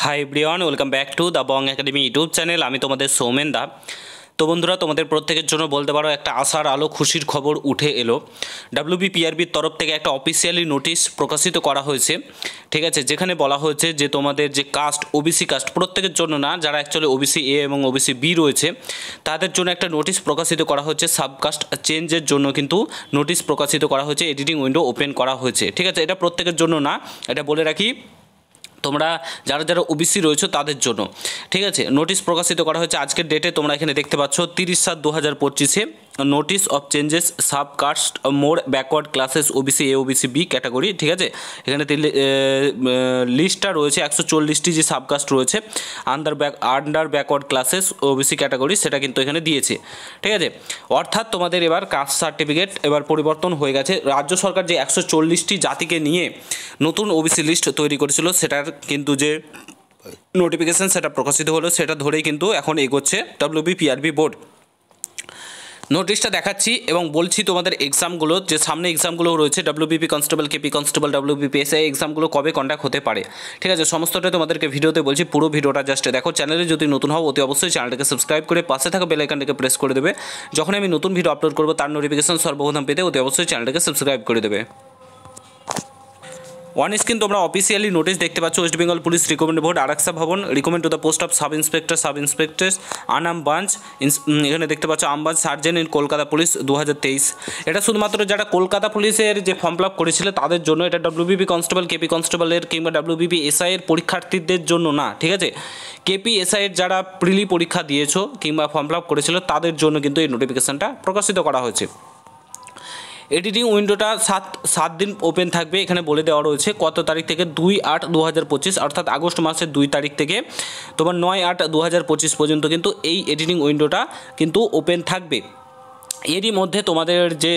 Hi everyone, welcome back to the Bong academy YouTube channel. আমি তোমাদের সৌমেন দা। তো বন্ধুরা, তোমাদের প্রত্যেকের জন্য বলতে পারো একটা আশার আলো, খুশির খবর উঠে এলো। ডাব্লিউবিপিআরবির তরফ থেকে একটা অফিসিয়ালি নোটিশ প্রকাশিত করা হয়েছে, ঠিক আছে, যেখানে বলা হয়েছে যে তোমাদের যে কাস্ট, ওবিসি কাস্ট, প্রত্যেকের জন্য না, যারা অ্যাকচুয়ালি ওবিসি এ এবং ওবিসি বি রয়েছে তাদের জন্য একটা নোটিশ প্রকাশিত করা হচ্ছে। সাবকাস্ট চেঞ্জের জন্য কিন্তু নোটিশ প্রকাশিত করা হয়েছে, এডিটিং উইন্ডো ওপেন করা হয়েছে, ঠিক আছে। এটা প্রত্যেকের জন্য না, এটা বলে রাখি, তোমরা যারা যারা ওবিসি রয়েছে তাদের জন্য, ঠিক আছে। নোটিশ প্রকাশিত করা হয়েছে আজকের ডেটে, তোমরা এখানে দেখতে পাচ্ছ 30/7/2025 notice of changes subcaste more backward classes OBC A OBC B category, ঠিক আছে। এখানে লিস্টটা রয়েছে 140টি যে সাবকাস্ট রয়েছে under backward classes OBC category, সেটা কিন্তু এখানে দিয়েছে, ঠিক আছে। অর্থাৎ তোমাদের এবার কাস্ট সার্টিফিকেট এবার পরিবর্তন হয়ে গেছে। রাজ্য সরকার যে 140টি জাতিকে নিয়ে নতুন ওবিসি লিস্ট তৈরি করেছিল, সেটার কিন্তু যে নোটিফিকেশান সেটা প্রকাশিত হলো, সেটা ধরেই কিন্তু এখন এগোচ্ছে ডাব্লিউবিপিআরবি বোর্ড। নোটিশটা দেখাচ্ছি এবং বলছি তোমাদের এক্সামগুলো, যে সামনে এক্সামগুলো রয়েছে, WBP constable, KP constable, WBP SI এক্সামগুলো কবে কন্ডাক্ট হতে পারে, ঠিক আছে, সমস্তটাই তোমাদেরকে ভিডিওতে বলছি। পুরো ভিডিওটা জাস্ট দেখো। চ্যানেলে যদি নতুন হও অতি অবশ্যই চ্যানেলটাকে সাবস্ক্রাইব করে পাশে থাকা বেল আইকনটাকে প্রেস করে দেবে। যখন আমি নতুন ভিডিও আপলোড করবো তার নোটিফিকেশন সর্বপ্রথম পেতে অতি অবশ্যই চ্যানেলটাকে সাবস্ক্রাইব করে দেবে। ওয়ান স্ক্রিন তোমরা অফিসিয়ালি নোটিশ দেখতে পাচ্ছ। West Bengal police recommend board Araksha Bhavan recommend to the post of sub inspector আনাম বাঞ্চ, এখানে দেখতে পাচ্ছ আমবাঞ্চ সার্জেন্ট ইন কলকাতা পুলিশ 2023। এটা শুধুমাত্র যারা কলকাতা পুলিশের যে ফর্ম ফিল আপ করেছিল তাদের জন্য, এটা ডাব্লিউবিপি কনস্টেবল, কেপি কনস্টেবলের কিংবা ডাব্লিউবিপি এসআইয়ের পরীক্ষার্থীদের জন্য না, ঠিক আছে। কেপি এসআইয়ের যারা প্রিলি পরীক্ষা দিয়েছো কিংবা ফর্ম ফিল আপ করেছিল তাদের জন্য কিন্তু এই নোটিফিকেশানটা প্রকাশিত করা হয়েছে। এডিটিং উইন্ডোটা 7 দিন ওপেন থাকবে, এখানে বলে দেওয়া রয়েছে কত তারিখ থেকে, 2/8/2025, অর্থাৎ আগস্ট মাসের 2 তারিখ থেকে তোমার 9/8/2025 পর্যন্ত কিন্তু এই এডিটিং উইন্ডোটা কিন্তু ওপেন থাকবে। এরই মধ্যে তোমাদের যে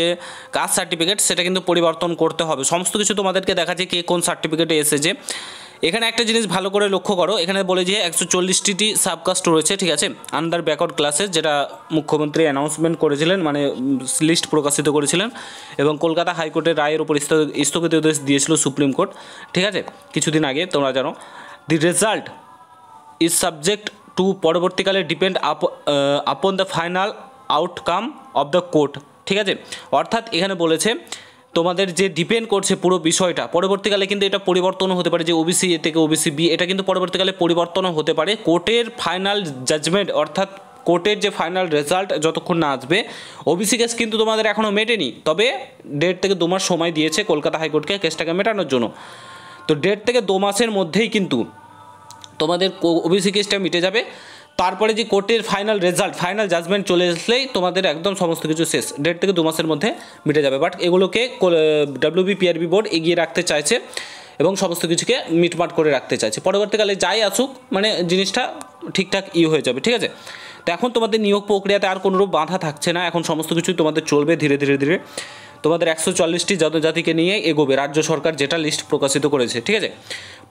কাস্ট সার্টিফিকেট সেটা কিন্তু পরিবর্তন করতে হবে। সমস্ত কিছু তোমাদেরকে দেখাচ্ছে কে কোন সার্টিফিকেটে এসেছে। এখানে একটা জিনিস ভালো করে লক্ষ্য করো, এখানে বলে যে 140টি সাবকাস্ট রয়েছে, ঠিক আছে, আন্ডার ব্যাকওয়ার্ড ক্লাসেস, যেটা মুখ্যমন্ত্রী অ্যানাউন্সমেন্ট করেছিলেন, মানে লিস্ট প্রকাশিত করেছিলেন, এবং কলকাতা হাইকোর্টের রায়ের উপর স্থগিতাদেশ দিয়েছিল সুপ্রিম কোর্ট, ঠিক আছে, কিছুদিন আগে, তোমরা জানো। The result is subject to পরবর্তীকালে depend upon the final outcome of the court, ঠিক আছে। অর্থাৎ এখানে বলেছে তোমাদের যে ডিপেন্ড করছে পুরো বিষয়টা, পরবর্তীকালে কিন্তু এটা পরিবর্তনও হতে পারে, যে ওবিসি এ থেকে ওবিসি বি, এটা কিন্তু পরবর্তীকালে পরিবর্তনও হতে পারে। কোর্টের ফাইনাল জাজমেন্ট, অর্থাৎ কোর্টের যে ফাইনাল রেজাল্ট যতক্ষণ না আসবে, ওবিসি কেস কিন্তু তোমাদের এখনও মেটেনি, তবে 1.5 থেকে 2 মাস সময় দিয়েছে কলকাতা হাইকোর্টকে কেসটাকে মেটানোর জন্য। তো 1.5 থেকে 2 মাসের মধ্যেই কিন্তু তোমাদের ওবিসি কেসটা মিটে যাবে। তারপরে যে কোর্টের ফাইনাল রেজাল্ট, ফাইনাল জাজমেন্ট চলে আসলেই তোমাদের একদম সমস্ত কিছু শেষ, 1.5 থেকে 2 মাসের মধ্যে মিটে যাবে। বাট এগুলোকে ডাব্লিউবিপিআরবি বোর্ড এগিয়ে রাখতে চাইছে এবং সমস্ত কিছুকে মিটমাট করে রাখতে চাইছে। পরবর্তীকালে যাই আসুক, মানে জিনিসটা ঠিকঠাক হয়ে যাবে, ঠিক আছে। তো এখন তোমাদের নিয়োগ প্রক্রিয়াতে আর কোনোরূপ বাধা থাকছে না, এখন সমস্ত কিছুই তোমাদের চলবে ধীরে ধীরে ধীরে। তোমাদের 140টি জনজাতিকে নিয়ে এগোবে রাজ্য সরকার, যেটা লিস্ট প্রকাশিত করেছে, ঠিক আছে।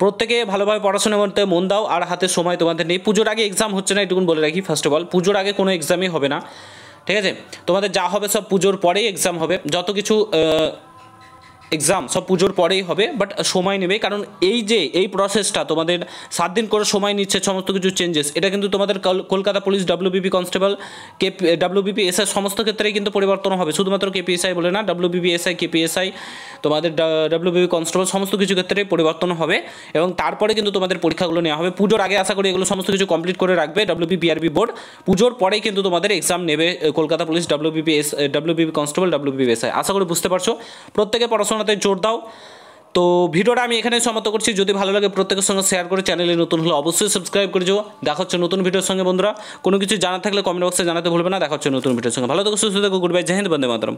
প্রত্যেকে ভালোভাবে পড়াশোনা করতে মন দাও, আর হাতে সময় তোমাদের নেই। পুজোর আগে এক্সাম হচ্ছে না, এটুকুন বলে রাখি। ফার্স্ট অফ অল, পুজোর আগে কোনো এক্সামই হবে না, ঠিক আছে। তোমাদের যা হবে সব পুজোর পরেই এক্সাম হবে, যত কিছু এক্সাম সব পুজোর পরেই হবে, বাট সময় নেবে, কারণ এই প্রসেসটা তোমাদের 7 দিন করে সময় নিচ্ছে, সমস্ত কিছু চেঞ্জেস, এটা কিন্তু তোমাদের Kolkata police, WBP constable, WBP SI সমস্ত ক্ষেত্রেই কিন্তু পরিবর্তন হবে, শুধুমাত্র কেপিএসআই বলে না, ডাব্লিউবিপি এসআই, কেপিএসআই, তোমাদের ডাব্লিউবিপি কনস্টেবল সমস্ত কিছু ক্ষেত্রে পরিবর্তন হবে, এবং তারপরে কিন্তু তোমাদের পরীক্ষাগুলো নেওয়া হবে। পুজোর আগে আশা করি এগুলো সমস্ত কিছু কমপ্লিট করে রাখবে ডাব্লিউবিপিআরবি বোর্ড। পুজোর পরেই কিন্তু তোমাদের এক্সাম নেবে Kolkata police, WBP constable, WBP SI. আশা করি বুঝতে পারছো। প্রত্যেকে পড়াশোনাতে জোর দাও। তো ভিডিওটা আমি এখানে সমাপ্ত করছি। যদি ভালো লাগে প্রত্যেকের সঙ্গে শেয়ার করে, চ্যানেলে নতুন হলে অবশ্যই সাবস্ক্রাইব করে যাও। দেখা হচ্ছে নতুন ভিডিওর সঙ্গে বন্ধুরা। কোনো কিছু জানা থাকলে কমেন্ট বক্সে জানাতে ভুলবে না। দেখা হচ্ছে নতুন ভিডিওর সঙ্গে। ভালো থেকো, সুস্থ থেকো, গুড বাই, জয় হিন্দ, বন্দে মাতরম।